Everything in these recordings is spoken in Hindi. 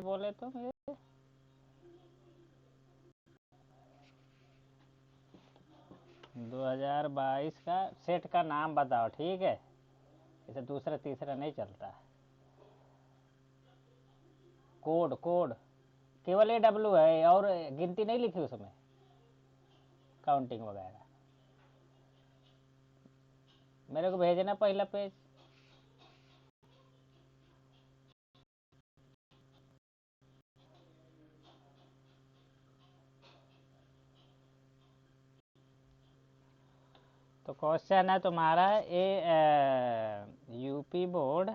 बोले तुम ये? 2022 का सेट का नाम बताओ, ठीक है? इसे दूसरा तीसरा नहीं चलता। कोड कोड केवल AW है और गिनती नहीं लिखी उसमें, काउंटिंग वगैरह। मेरे को भेजना पहला पेज। तो क्वेश्चन है तुम्हारा यूपी बोर्ड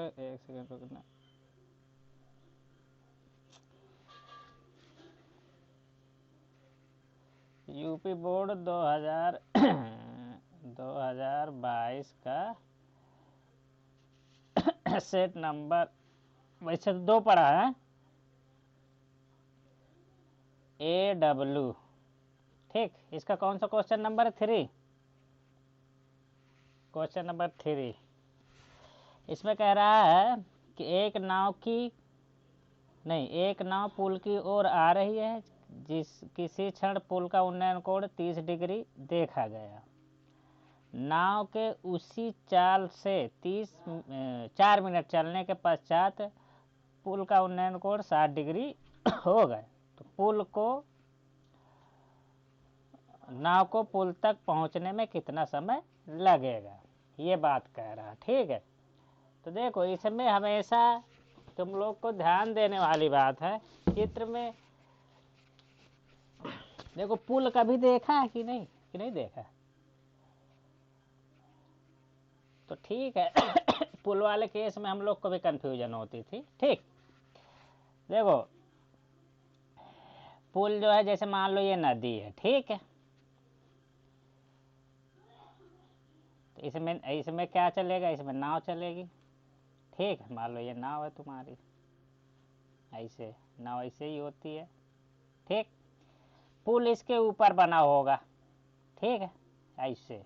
एक सेकंड रुकना। यूपी बोर्ड 2022 का सेट नंबर, वैसे तो 2 पढ़ा है, AW, ठीक। इसका कौन सा क्वेश्चन नंबर है? 3। क्वेश्चन नंबर 3 इसमें कह रहा है कि एक नाव पुल की ओर आ रही है, किसी क्षण पुल का उन्नयन कोण 30 डिग्री देखा गया। नाव के उसी चाल से 4 मिनट चलने के पश्चात पुल का उन्नयन कोण 60 डिग्री हो गए। तो नाव को पुल तक पहुंचने में कितना समय लगेगा, ये बात कह रहा, ठीक है? तो देखो, इसमें हमेशा तुम लोग को ध्यान देने वाली बात है, चित्र में देखो पुल कभी देखा है कि नहीं देखा? तो ठीक है पुल वाले केस में हम लोग को भी कंफ्यूजन होती थी, ठीक। देखो पुल जो है, जैसे मान लो ये नदी है, ठीक है? तो इसमें क्या चलेगा? इसमें नाव चलेगी, ठीक है? मान लो ये नाव है तुम्हारी, ऐसे नाव ऐसे ही होती है, ठीक। पुल इसके ऊपर बना होगा, ठीक है? ऐसे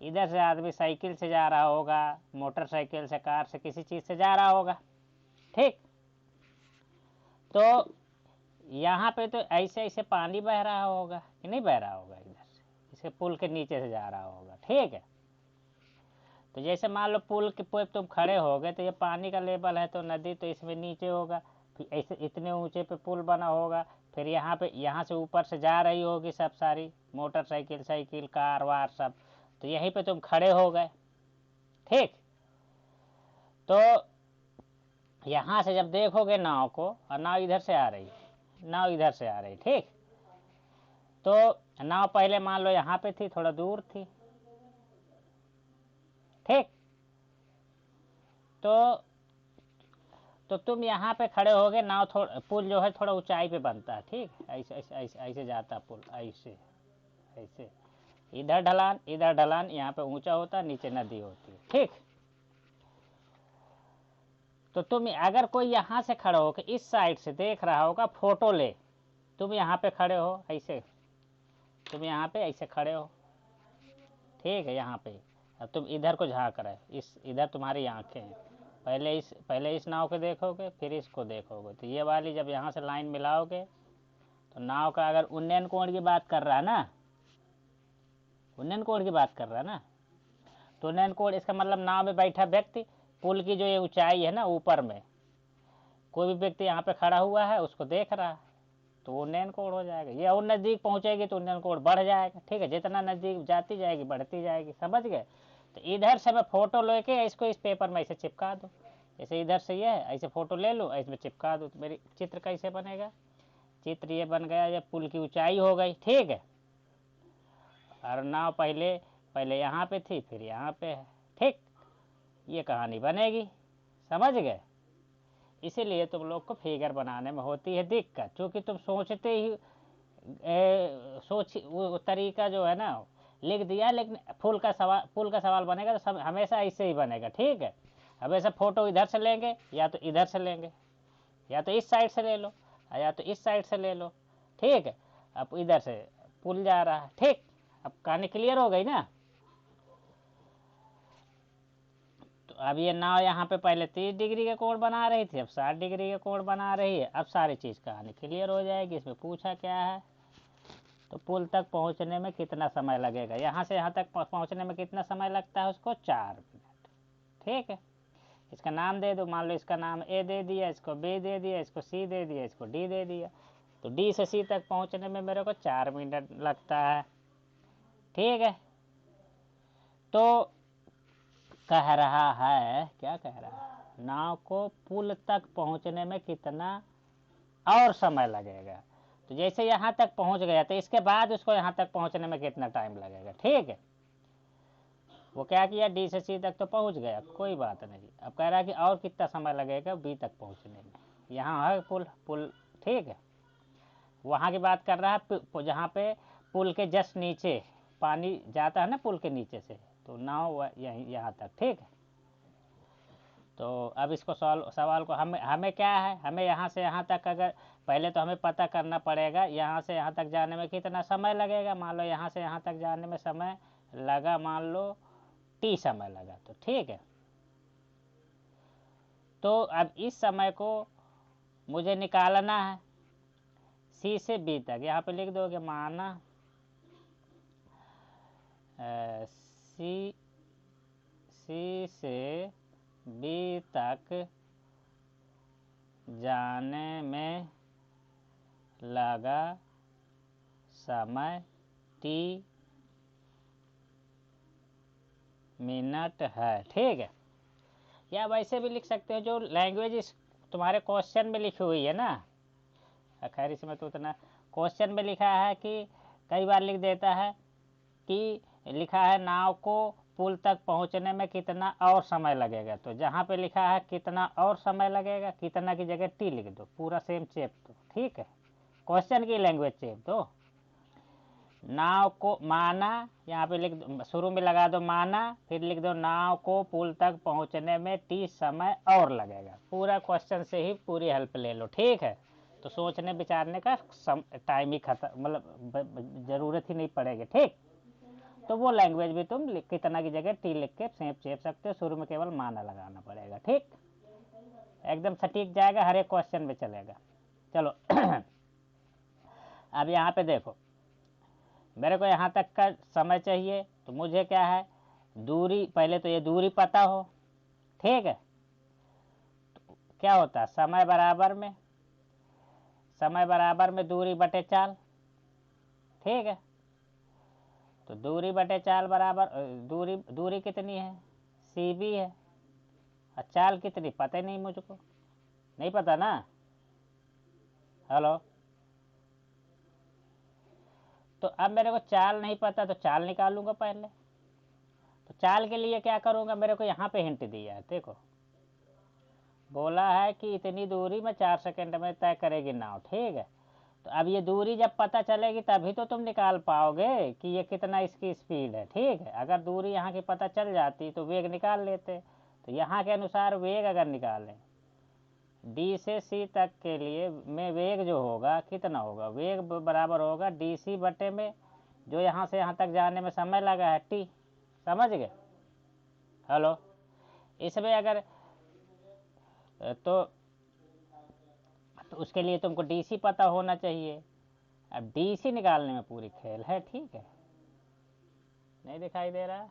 इधर से आदमी साइकिल से जा रहा होगा, मोटरसाइकिल से, कार से, किसी चीज से जा रहा होगा, ठीक। तो यहाँ पे तो ऐसे ऐसे पानी बह रहा होगा कि नहीं बह रहा होगा? इधर से इसके पुल के नीचे से जा रहा होगा, ठीक है? तो जैसे मान लो पुल के पे तुम खड़े हो गए, तो ये पानी का लेवल है, तो नदी तो इसमें नीचे होगा, फिर ऐसे इतने ऊंचे पे पुल बना होगा, फिर यहाँ से ऊपर से जा रही होगी सब सारी मोटरसाइकिल, साइकिल, कार वार सब, तो यहीं पे तुम खड़े हो गए, ठीक। तो यहाँ से जब देखोगे नाव को, और नाव इधर से आ रही, ठीक। तो नाव पहले मान लो यहाँ पे थी, थोड़ा दूर थी, ठीक। तो तुम यहाँ पे खड़े होगे, नाव पुल जो है थोड़ा ऊंचाई पे बनता है, ठीक। ऐसे ऐसे ऐसे ऐसे जाता पुल, ऐसे ऐसे, इधर ढलान, यहाँ पे ऊंचा होता है, नीचे नदी होती है, ठीक। तो तुम अगर कोई यहाँ से खड़ा होकर इस साइड से देख रहा होगा, फोटो ले, तुम यहाँ पे खड़े हो ऐसे, तुम यहाँ पे ऐसे खड़े हो, ठीक है? यहाँ पे अब तुम इधर को झाँक रहे, इधर तुम्हारी आंखें हैं, पहले इस नाव को देखोगे, फिर इसको देखोगे, तो ये वाली जब यहाँ से लाइन मिलाओगे, तो नाव का अगर उन्नयन कोण की बात कर रहा है ना, तो उन्नयन कोण इसका मतलब नाव में बैठा व्यक्ति, पुल की जो ये ऊंचाई है ना ऊपर में, कोई भी व्यक्ति यहाँ पे खड़ा हुआ है, उसको देख रहा है, तो उन्नयन कोण हो जाएगा। ये और नज़दीक पहुँचेगी तो उन्नयन कोण बढ़ जाएगा, ठीक है? जितना नज़दीक जाती जाएगी बढ़ती जाएगी, समझ गए? तो इधर से मैं फोटो लेके इसको इस पेपर में ऐसे चिपका दूँ, जैसे इधर से ये है, ऐसे फोटो ले लूँ, इसमें चिपका दूँ, तो मेरी चित्र कैसे बनेगा? चित्र ये बन गया, जब पुल की ऊंचाई हो गई, ठीक है? और नाव पहले यहाँ पे थी, फिर यहाँ पे है, ठीक। ये कहानी बनेगी, समझ गए? इसीलिए तुम लोग को फिगर बनाने में होती है दिक्कत, क्योंकि तुम सोचते ही वो तरीका जो है ना लिख दिया, लेकिन पुल का सवाल बनेगा तो सब हमेशा ऐसे ही बनेगा, ठीक है? हमेशा फोटो इधर से लेंगे, या तो इधर से लेंगे, या तो इस साइड से ले लो, या तो इस साइड से ले लो, ठीक है? अब इधर से पुल जा रहा है, ठीक। अब कहानी क्लियर हो गई ना। तो अब ये नाव यहाँ पे पहले 30 डिग्री का कोण बना रही थी, अब 60 डिग्री का कोण बना रही है। अब सारी चीज़ कहानी क्लियर हो जाएगी। इसमें पूछा क्या है, तो पुल तक पहुँचने में कितना समय लगेगा, यहाँ से यहाँ तक पहुँचने में कितना समय लगता है उसको, 4 मिनट। ठीक है, इसका नाम दे दो, मान लो इसका नाम ए दे दिया, इसको बी दे दिया, इसको सी दे दिया, इसको डी दे दिया। तो डी से सी तक पहुँचने में मेरे को 4 मिनट लगता है। ठीक है, तो कह रहा है, क्या कह रहा है, नाव को पुल तक पहुँचने में कितना और समय लगेगा। तो जैसे यहाँ तक पहुँच गया तो इसके बाद उसको यहाँ तक पहुँचने में कितना टाइम लगेगा। ठीक है, वो क्या किया, डी से सी तक तो पहुँच गया, कोई बात नहीं। अब कह रहा है कि और कितना समय लगेगा बी तक पहुँचने में। यहाँ है पुल। ठीक है, वहाँ की बात कर रहा है जहाँ पे पुल के जस्ट नीचे पानी जाता है ना, पुल के नीचे से, तो नाव यहाँ तक। ठीक है, तो अब इसको सवाल को हमें क्या है, हमें यहाँ से यहाँ तक, अगर पहले तो हमें पता करना पड़ेगा यहाँ से यहाँ तक जाने में कितना समय लगेगा। मान लो यहाँ से यहाँ तक जाने में समय लगा, मान लो टी समय लगा, तो ठीक है। तो अब इस समय को मुझे निकालना है सी से बी तक। यहाँ पे लिख दोगे माना सी से बी तक जाने में लगा समय टी मिनट है। ठीक है, या वैसे भी लिख सकते हो जो लैंग्वेज तुम्हारे क्वेश्चन में लिखी हुई है ना। खैर इसमें तो उतना क्वेश्चन में लिखा है कि कई बार लिख देता है कि लिखा है नाव को पुल तक पहुंचने में कितना और समय लगेगा। तो जहाँ पे लिखा है कितना और समय लगेगा, कितना की जगह टी लिख दो, पूरा सेम चेप दो। ठीक है, क्वेश्चन की लैंग्वेज चेप दो। नाव को माना, यहाँ पे लिख दो, शुरू में लगा दो माना, फिर लिख दो नाव को पुल तक पहुँचने में टी समय और लगेगा। पूरा क्वेश्चन से ही पूरी हेल्प ले लो। ठीक है, तो सोचने विचारने का टाइम ही खत्म, मतलब ज़रूरत ही नहीं पड़ेगी। ठीक, तो वो लैंग्वेज भी तुम कितना की जगह टी लिख के चेप सकते हो, शुरू में केवल माना लगाना पड़ेगा। ठीक, एकदम सटीक जाएगा, हर एक क्वेश्चन में चलेगा। चलो अब यहाँ पे देखो, मेरे को यहाँ तक का समय चाहिए, तो मुझे क्या है, दूरी, पहले तो ये दूरी पता हो। ठीक है, तो क्या होता है, समय बराबर में दूरी बटे चाल। ठीक है, तो दूरी बटे चाल बराबर दूरी कितनी है, सी बी है, और चाल कितनी पता ही नहीं मुझको, नहीं पता ना। हेलो, तो अब मेरे को चाल नहीं पता, तो चाल निकालूंगा पहले। तो चाल के लिए क्या करूंगा, मेरे को यहाँ पे हिंट दिया है, देखो बोला है कि इतनी दूरी में 4 सेकंड में तय करेगी नाव। ठीक है, तो अब ये दूरी जब पता चलेगी तभी तो तुम निकाल पाओगे कि ये कितना इसकी स्पीड है। ठीक है, अगर दूरी यहाँ की पता चल जाती तो वेग निकाल लेते। तो यहाँ के अनुसार वेग अगर निकालें डी से सी तक के लिए में वेग जो होगा कितना होगा, वेग बराबर होगा डी सी बटे में जो यहाँ से यहाँ तक जाने में समय लगा है टी। समझ गए। हेलो, इसमें अगर तो उसके लिए तुमको डीसी पता होना चाहिए। अब डीसी निकालने में पूरी खेल है। ठीक है, नहीं दिखाई दे रहा,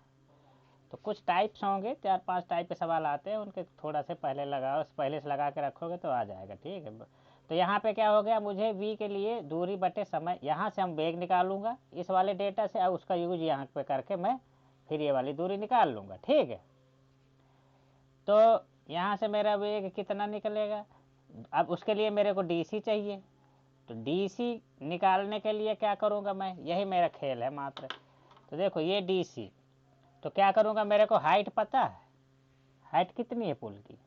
तो कुछ टाइप्स होंगे, 4-5 टाइप के सवाल आते हैं, उनके थोड़ा से पहले लगाओ, पहले से लगा के रखोगे तो आ जाएगा। ठीक है, तो यहाँ पे क्या हो गया, मुझे वी के लिए दूरी बटे समय, यहाँ से हम वेग निकालूंगा इस वाले डेटा से, और उसका यूज यहाँ पे करके मैं फिर ये वाली दूरी निकाल लूँगा। ठीक है, तो यहाँ से मेरा वेग कितना निकलेगा, अब उसके लिए मेरे को डीसी चाहिए। तो डीसी निकालने के लिए क्या करूँगा मैं, यही मेरा खेल है मात्र। तो देखो ये डीसी, तो क्या करूँगा, मेरे को हाइट पता है, हाइट कितनी है पुल की,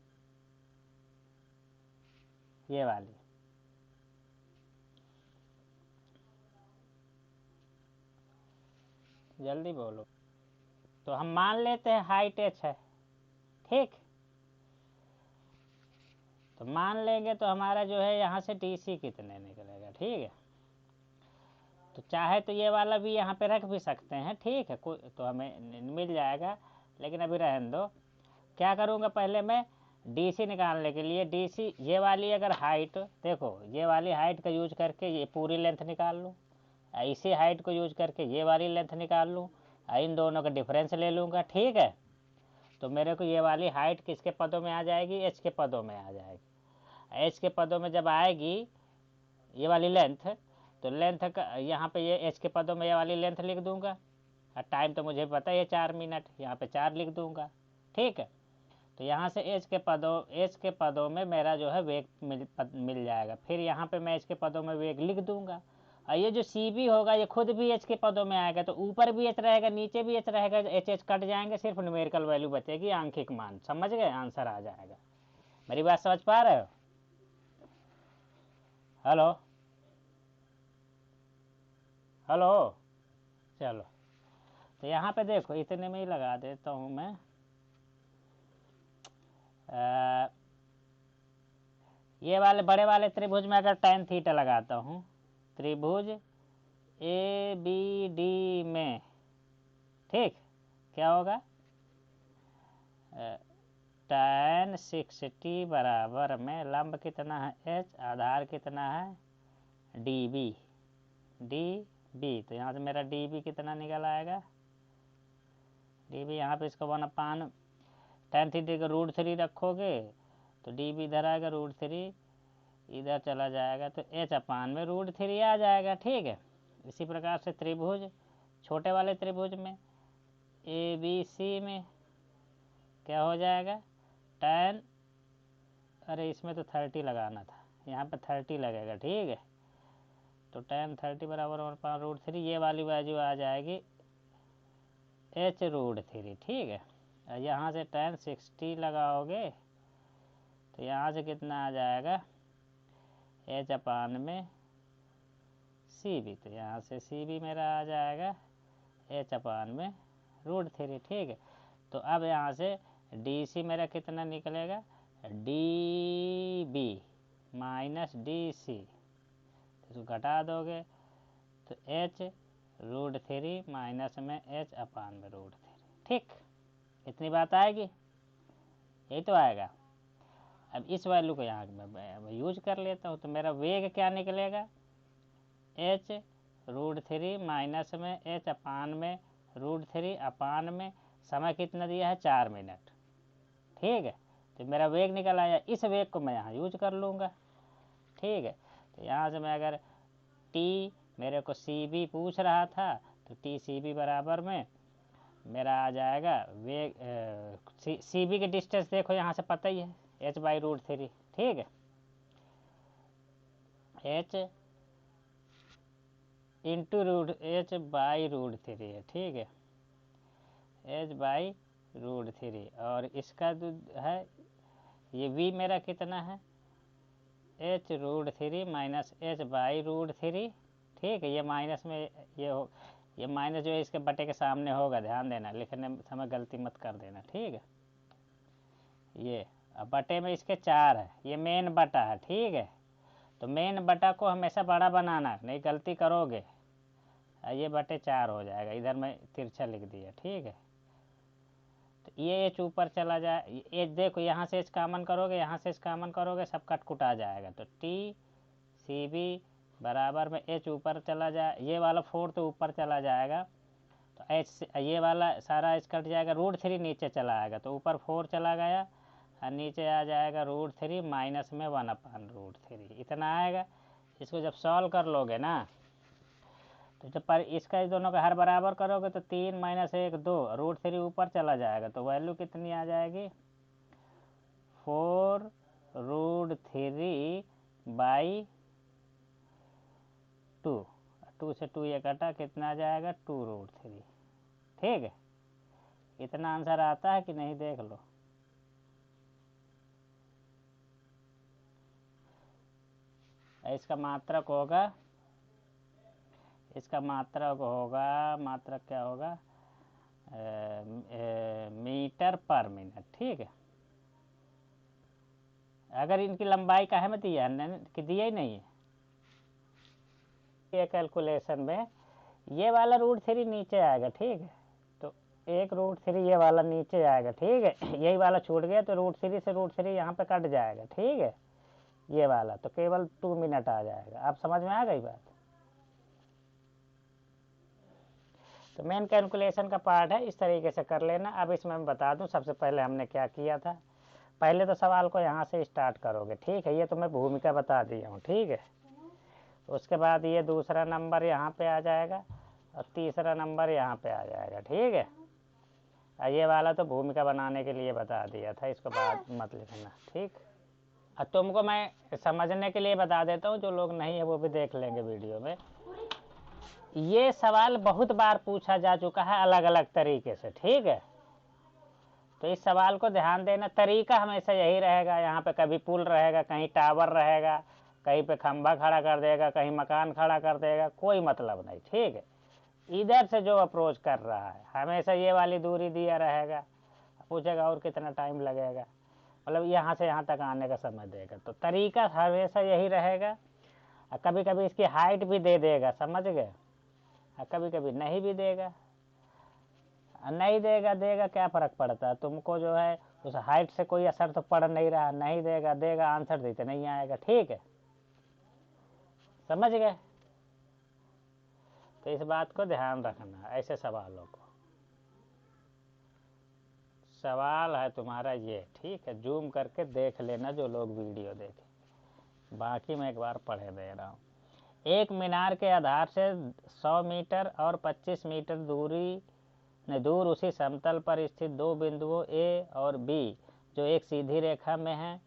ये वाली, जल्दी बोलो। तो हम मान लेते हैं हाइट एच है। ठीक, तो मान लेंगे तो हमारा जो है यहाँ से डीसी कितने निकलेगा। ठीक है, तो चाहे तो ये वाला भी यहाँ पे रख भी सकते हैं, ठीक है, कोई तो हमें मिल जाएगा, लेकिन अभी रहने दो। क्या करूँगा, पहले मैं DC निकालने के लिए DC ये वाली अगर हाइट, देखो ये वाली हाइट का यूज करके ये पूरी लेंथ निकाल लूँ, इसी हाइट को यूज करके ये वाली लेंथ निकाल लूँ, इन दोनों का डिफरेंस ले लूँगा, ठीक है। तो मेरे को ये वाली हाइट किसके पदों में आ जाएगी, H के पदों में आ जाएगी। H के पदों में जब आएगी ये वाली लेंथ, तो लेंथ का यहाँ पे ये H के पदों में ये वाली लेंथ लिख दूंगा, और टाइम तो मुझे पता है 4 मिनट, यहाँ पे 4 लिख दूंगा, ठीक है। तो यहाँ से H के पदों में मेरा जो है वेग मिल जाएगा। फिर यहाँ पे मैं H के पदों में वेग लिख दूंगा, और ये जो CB होगा ये खुद भी H के पदों में आएगा, तो ऊपर भी H रहेगा, नीचे भी H रहेगा, H कट जाएंगे, सिर्फ न्यूमेरिकल वैल्यू बचेगी, आंखिक मान, समझ गए, आंसर आ जाएगा। मेरी बात समझ पा रहे हो? हेलो हेलो, चलो तो यहाँ पे देखो इतने में ही लगा देता हूँ मैं। ये वाले बड़े वाले त्रिभुज में अगर tan थीटा लगाता हूँ, त्रिभुज ABD में, ठीक, क्या होगा, tan 60 बराबर में लंब कितना है H, आधार कितना है DB, तो यहाँ से मेरा DB कितना निकल आएगा, DB यहाँ पे इसको 1/, tan थीटा का √3 रखोगे तो DB इधर आएगा, √3 इधर चला जाएगा, तो H/में √3 आ जाएगा, ठीक है। इसी प्रकार से त्रिभुज, छोटे वाले त्रिभुज में ABC में क्या हो जाएगा, tan, अरे इसमें तो 30 लगाना था, यहाँ पे 30 लगेगा, ठीक है। तो tan 30 बराबर 1/√3, ये वाली वैल्यू आ जाएगी H√3, ठीक है। यहाँ से tan 60 लगाओगे तो यहाँ से कितना आ जाएगा, H/में CB, तो यहाँ से CB मेरा आ जाएगा H/में √3, ठीक है। तो अब यहाँ से DC मेरा कितना निकलेगा, DB माइनस DC, तो घटा दोगे तो H√3 माइनस में H/में √3, ठीक, इतनी बात आएगी, यही तो आएगा। अब इस वैल्यू को यहाँ मैं यूज कर लेता हूँ, तो मेरा वेग क्या निकलेगा, H√3 माइनस में H/में √3 में समय कितना दिया है, 4 मिनट, ठीक है। तो मेरा वेग निकल आया, इस वेग को मैं यहाँ यूज कर लूँगा, ठीक है। तो यहाँ से मैं अगर T, मेरे को CB पूछ रहा था, तो TCB बराबर में मेरा आ जाएगा वेग, CB की डिस्टेंस देखो यहाँ से पता ही है, H/√3, ठीक है, H इंटू H/√3 है, ठीक है, H/√3, और इसका जो है ये V मेरा कितना है, H√3 माइनस H/√3, ठीक है। ये माइनस में ये माइनस जो है इसके बटे के सामने होगा, ध्यान देना, लिखने में समय गलती मत कर देना, ठीक है। ये अब बटे में इसके 4 है, ये मेन बटा है, ठीक है। तो मेन बटा को हमेशा बड़ा बनाना, नहीं गलती करोगे, ये बटे 4 हो जाएगा, इधर मैं तिरछा लिख दिया, ठीक है। तो ये H ऊपर चला जाए, H देखो यहाँ से H कॉमन करोगे, यहाँ से H कॉमन करोगे, सब कट कुट आ जाएगा, तो TCB बराबर में H ऊपर चला जाए, ये वाला 4 तो ऊपर चला जाएगा, तो H ये वाला सारा H कट जाएगा, √3 नीचे चला आएगा, तो ऊपर 4 चला गया और नीचे आ जाएगा √3 माइनस में 1/√3, इतना आएगा। इसको जब सॉल्व कर लोगे ना, तो जब पर इसका इस दोनों का हर बराबर करोगे तो 3 माइनस 1 2, √3 ऊपर चला जाएगा, तो वैल्यू कितनी आ जाएगी, 4√3/2, 2 से 2 ये कटा, कितना आ जाएगा 2√3, ठीक है। इतना आंसर आता है कि नहीं, देख लो। इसका मात्रक होगा, इसका मात्रक होगा, मात्रक क्या होगा, मीटर पर मिनट, ठीक है। अगर इनकी लंबाई का है मत दिया कि दिया ही नहीं है, ये कैलकुलेशन में ये वाला √3 नीचे आएगा, ठीक है। तो एक √3 ये वाला नीचे आएगा, ठीक है। यही वाला छूट गया तो √3 से √3 यहाँ पे कट जाएगा, ठीक है। ये वाला तो केवल 2 मिनट आ जाएगा। आप समझ में आ गई बात? तो मेन कैलकुलेशन का पार्ट है, इस तरीके से कर लेना। अब इसमें मैं बता दूं सबसे पहले हमने क्या किया था। पहले तो सवाल को यहाँ से स्टार्ट करोगे, ठीक है। ये तो मैं भूमिका बता दिया हूँ, ठीक है। उसके बाद ये दूसरा नंबर यहाँ पे आ जाएगा और तीसरा नंबर यहाँ पे आ जाएगा, ठीक है। और ये वाला तो भूमिका बनाने के लिए बता दिया था, इसको बाद मत लिखना, ठीक। और तुमको मैं समझने के लिए बता देता हूँ, जो लोग नहीं है वो भी देख लेंगे वीडियो में। ये सवाल बहुत बार पूछा जा चुका है अलग अलग तरीके से, ठीक है। तो इस सवाल को ध्यान देना, तरीका हमेशा यही रहेगा। यहाँ पे कभी पुल रहेगा, कहीं टावर रहेगा, कहीं पे खंभा खड़ा कर देगा, कहीं मकान खड़ा कर देगा, कोई मतलब नहीं, ठीक है। इधर से जो अप्रोच कर रहा है हमेशा ये वाली दूरी दिया रहेगा। पूछेगा और कितना टाइम लगेगा, मतलब यहाँ से यहाँ तक आने का समय देगा। तो तरीका हमेशा यही रहेगा। कभी कभी इसकी हाइट भी दे देगा, समझ गए। कभी कभी नहीं भी देगा। नहीं देगा, देगा क्या फर्क पड़ता है तुमको, जो है उस हाइट से कोई असर तो पड़ नहीं रहा। नहीं देगा, देगा, आंसर देते नहीं आएगा, ठीक है। समझ गए? तो इस बात को ध्यान रखना ऐसे सवालों को। सवाल है तुम्हारा ये, ठीक है। जूम करके देख लेना जो लोग वीडियो देखें, बाकी मैं एक बार पढ़े दे रहा हूँ। एक मीनार के आधार से 100 मीटर और 25 मीटर दूर उसी समतल पर स्थित दो बिंदुओं ए और बी जो एक सीधी रेखा में हैं,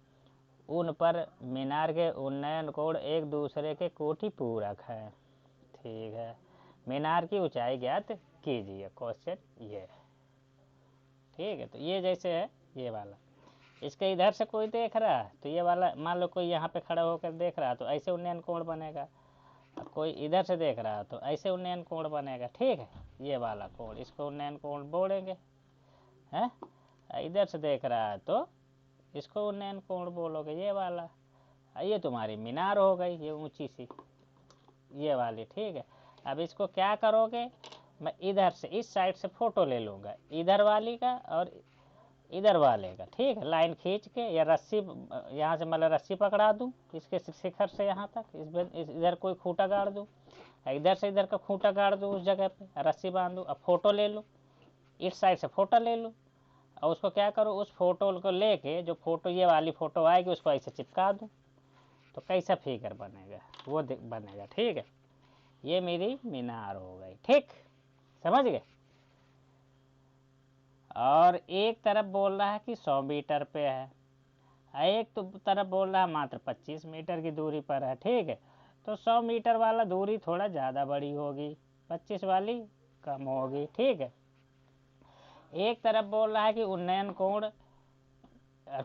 उन पर मीनार के उन्नयन कोण एक दूसरे के कोटि पूरक है, ठीक है। मीनार की ऊंचाई ज्ञात कीजिए, क्वेश्चन ये है, ठीक है। तो ये जैसे है ये वाला, इसके इधर से कोई देख रहा है तो ये वाला मान लो कोई यहाँ पे खड़ा होकर देख रहा है तो ऐसे उन्नयन कोण बनेगा। कोई इधर से देख रहा है तो ऐसे उन्नयन कोण बनेगा, ठीक है। ये वाला कोण, इसको उन्नयन कोण बोलेंगे, हैं। इधर से देख रहा है तो इसको उन्नयन कोण बोलोगे, ये वाला। ये तुम्हारी मीनार हो गई, ये ऊंची सी, ये वाली, ठीक है। अब इसको क्या करोगे, मैं इधर से इस साइड से फोटो ले लूँगा, इधर वाली का और इधर वाले का, ठीक है। लाइन खींच के या रस्सी, यहाँ से मतलब रस्सी पकड़ा दूँ इसके शिखर से यहाँ तक, इधर कोई खूंटा गाड़ दूँ, इधर से इधर का खूंटा गाड़ दूँ उस जगह पे, रस्सी बांध दूँ। अब फोटो ले लूँ, इस साइड से फोटो ले लूँ और उसको क्या करूँ, उस फोटो को लेके जो फोटो ये वाली फोटो आएगी उसको ऐसे चिपका दूँ, तो कैसा फिगर बनेगा वो बनेगा, ठीक है। ये मेरी मीनार हो गई, ठीक, समझ गए। और एक तरफ बोल रहा है कि 100 मीटर पे है, एक तो तरफ बोल रहा है मात्र 25 मीटर की दूरी पर है, ठीक है। तो 100 मीटर वाला दूरी थोड़ा ज़्यादा बड़ी होगी, 25 वाली कम होगी, ठीक है। एक तरफ बोल रहा है कि उन्नयन कोण,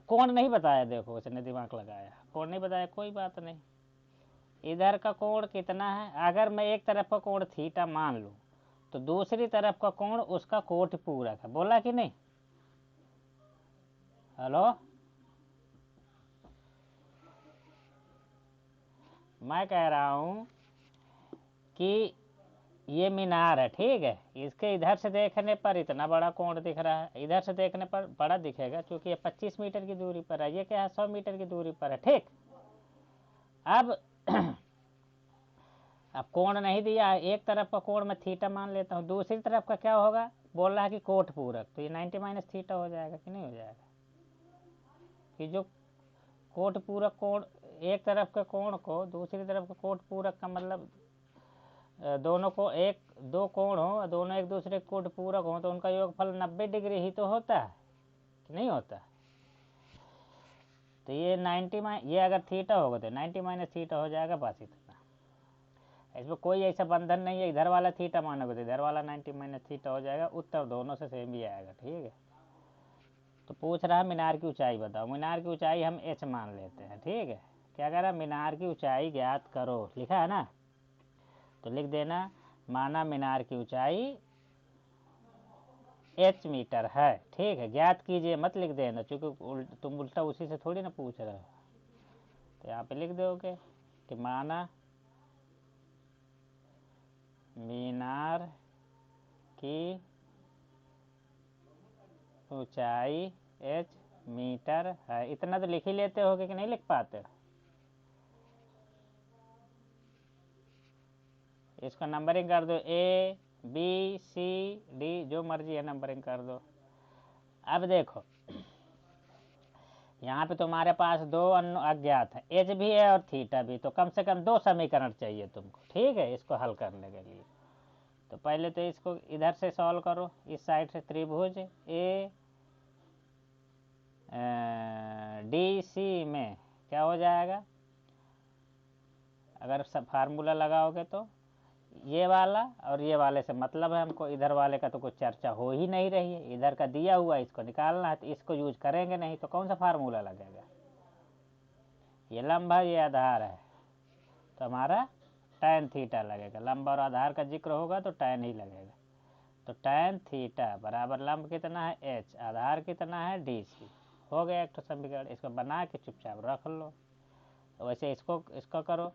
कोण नहीं बताया, देखो उसने दिमाग लगाया, कोण नहीं बताया, कोई बात नहीं। इधर का कोण कितना है, अगर मैं एक तरफ का कोण थीटा मान लूँ तो दूसरी तरफ का कोण उसका कोटि पूरक है, बोला कि नहीं। हेलो, मैं कह रहा हूँ कि ये मीनार है, ठीक है। इसके इधर से देखने पर इतना बड़ा कोण दिख रहा है, इधर से देखने पर बड़ा दिखेगा क्योंकि ये 25 मीटर की दूरी पर है, ये क्या है 100 मीटर की दूरी पर है, ठीक। अब कोण नहीं दिया है, एक तरफ का कोण मैं थीटा मान लेता हूँ, दूसरी तरफ का क्या होगा, बोल रहा है कि कोट पूरक, तो ये 90 माइनस थीटा हो जाएगा कि नहीं हो जाएगा। कि जो कोट पूरक कोण, एक तरफ के कोण को दूसरी तरफ के कोट पूरक का मतलब दोनों को एक दो कोण हो, दोनों एक दूसरे कोट पूरक हो तो उनका योगफल 90 डिग्री ही तो होता है कि नहीं होता। तो ये 90 ये अगर थीटा होगा तो 90 माइनस थीटा हो जाएगा, बस इतना। इसमें कोई ऐसा बंधन नहीं है, इधर वाला थीटा मानोगे तो इधर वाला 90 माइनस थीटा हो जाएगा, उत्तर दोनों से सेम ही आएगा, ठीक है। तो पूछ रहा है मीनार की ऊंचाई बताओ, मीनार की ऊंचाई हम h मान लेते हैं, ठीक है। क्या कह रहा है, मीनार की ऊंचाई ज्ञात करो, लिखा है ना, तो लिख देना माना मीनार की ऊंचाई h मीटर है, ठीक है। ज्ञात कीजिए मत लिख देना, क्योंकि तुम उल्टा उसी से थोड़ी ना पूछ रहे हो। तो यहाँ पे लिख दोगे कि माना मीनार की ऊंचाई h मीटर है। इतना तो लिख ही लेते होगे कि नहीं लिख पाते हो? इसको नंबरिंग कर दो, A B C D, जो मर्जी है नंबरिंग कर दो। अब देखो यहाँ पे तुम्हारे पास दो अज्ञात है, h भी है और थीटा भी, तो कम से कम दो समीकरण चाहिए तुमको, ठीक है, इसको हल करने के लिए। तो पहले तो इसको इधर से सॉल्व करो, इस साइड से त्रिभुज ए डी सी में क्या हो जाएगा, अगर सब फार्मूला लगाओगे तो ये वाला और ये वाले से मतलब है हमको, इधर वाले का तो कुछ चर्चा हो ही नहीं रही है, इधर का दिया हुआ इसको निकालना है, तो इसको यूज करेंगे नहीं तो कौन सा फार्मूला लगेगा। ये लंब है, ये आधार है, तो हमारा tan थीटा लगेगा। लंब और आधार का जिक्र होगा तो tan ही लगेगा। तो tan थीटा बराबर लंब कितना है h, आधार कितना है dc। हो गया एक तो समीकरण, इसको बना के चुपचाप रख लो। तो वैसे इसको करो,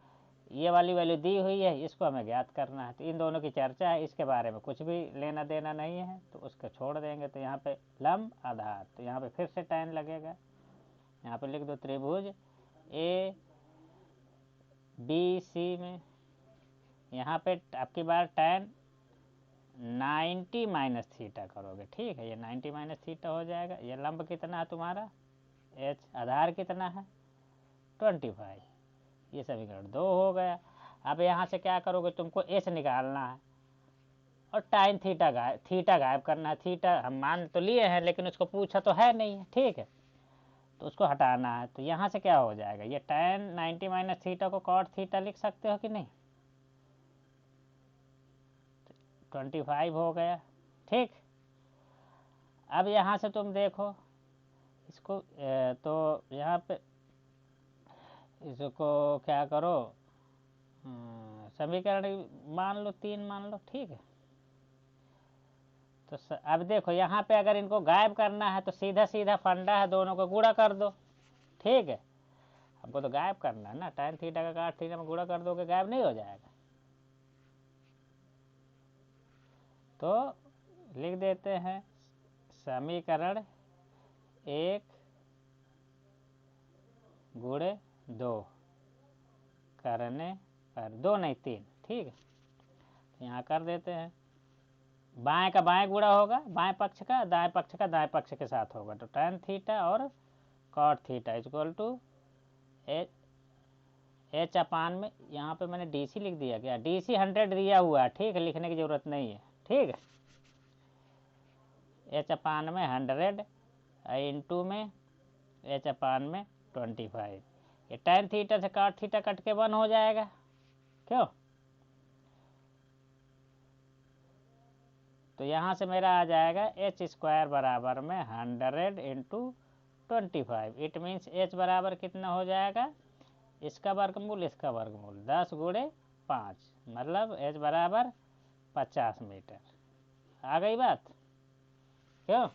ये वाली वैल्यू दी हुई है, इसको हमें ज्ञात करना है, तो इन दोनों की चर्चा है, इसके बारे में कुछ भी लेना देना नहीं है, तो उसको छोड़ देंगे। तो यहाँ पे लंब आधार, तो यहाँ पे फिर से tan लगेगा। यहाँ पे लिख दो त्रिभुज ए बी सी में, यहाँ पे आपकी बार tan 90 माइनस थीटा करोगे, ठीक है, ये 90 माइनस थीटा हो जाएगा। ये लंब कितना है तुम्हारा h, आधार कितना है 25, ये समीकरण 2 हो गया। अब यहाँ से क्या करोगे, तुमको h निकालना है और tan थीटा गायब करना है। थीटा हम मान तो लिए हैं लेकिन उसको पूछा तो है नहीं है, ठीक है, तो उसको हटाना है। तो यहाँ से क्या हो जाएगा, ये tan 90 माइनस थीटा को cot थीटा लिख सकते हो कि नहीं, 25 हो गया, ठीक। अब यहाँ से तुम देखो इसको, तो यहाँ पे इसको क्या करो, समीकरण मान लो 3 मान लो, ठीक है। तो अब देखो यहाँ पे अगर इनको गायब करना है तो सीधा सीधा फंडा है, दोनों को गुणा कर दो, ठीक है। हमको तो गायब करना है ना, tan थीटा का cot थीटा में गुणा कर दोगे गायब नहीं हो जाएगा। तो लिख देते हैं समीकरण 1 गुणे 2 करने पर 2 नहीं 3, ठीक है, तो यहाँ कर देते हैं। बाएं का बाएं गुणा होगा, बाएं पक्ष का दाएं पक्ष का दाएं पक्ष के साथ होगा, तो tan थीटा और cot theta equal to h upon में, यहाँ पे मैंने dc लिख दिया, क्या dc 100 दिया हुआ है, ठीक है, लिखने की जरूरत नहीं है, ठीक है। h अपान में 100 इंटू में h अपान में 25, ये tan थीटा से cot थीटा कट के 1 हो जाएगा, क्यों। तो यहाँ से मेरा आ जाएगा h स्क्वायर बराबर में 100 इंटू 25, इट मीन्स h बराबर कितना हो जाएगा, इसका वर्गमूल इसका वर्गमूल 10 गुणे 5, मतलब h बराबर 50 मीटर। आ गई बात, क्यों।